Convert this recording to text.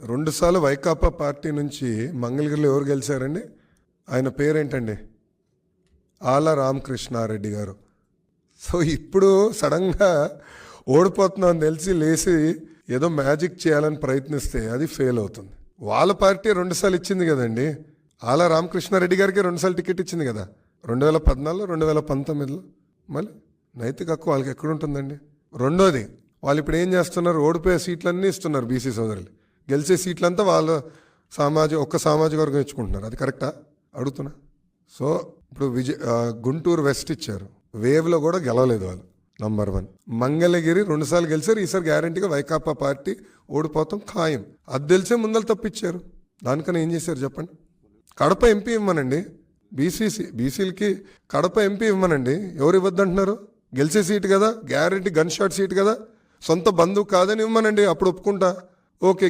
రెండుసార్లు వైకాపా పార్టీ నుంచి మంగళగిరిలో ఎవరు గెలిచారండి? ఆయన పేరేంటండి? ఆల రామకృష్ణారెడ్డి గారు. సో ఇప్పుడు సడన్గా ఓడిపోతున్నాం తెలిసి లేచి ఏదో మ్యాజిక్ చేయాలని ప్రయత్నిస్తే అది ఫెయిల్ అవుతుంది. వాళ్ళ పార్టీ 2 సార్లు ఇచ్చింది కదండి. ఆల రామకృష్ణారెడ్డి గారికి 2 సార్లు టికెట్ ఇచ్చింది కదా, 2014, 2019లో. మళ్ళీ నైతిక హక్కు వాళ్ళకి ఎక్కడుంటుందండి? రెండోది, వాళ్ళు ఇప్పుడు ఏం చేస్తున్నారు? ఓడిపోయే సీట్లన్నీ ఇస్తున్నారు బీసీ సోదరులు, గెలిచే సీట్లంతా వాళ్ళ ఒక్క సామాజిక వర్గం ఇచ్చుకుంటున్నారు. అది కరెక్టా అడుగుతున్నా. సో ఇప్పుడు గుంటూరు వెస్ట్ ఇచ్చారు, వేవ్లో కూడా గెలవలేదు వాళ్ళు. నంబర్ 1. మంగళగిరి 2 సార్లు గెలిచారు, ఈసారి గ్యారంటీగా వైకాపా పార్టీ ఓడిపోతాం ఖాయం. అది తెలిసే ముందలు తప్పించారు. దానికన్నా ఏం చేశారు చెప్పండి? కడప ఎంపీ ఇవ్వమనండి. బీసీలకి కడప ఎంపీ ఇవ్వమనండి. ఎవరు ఇవ్వద్దంటున్నారు? గెలిచే సీటు కదా, గ్యారంటీ గన్ షాట్ సీట్ కదా, సొంత బంధువు కాదని ఇవ్వమనండి, అప్పుడు ఒప్పుకుంటా. ఓకే.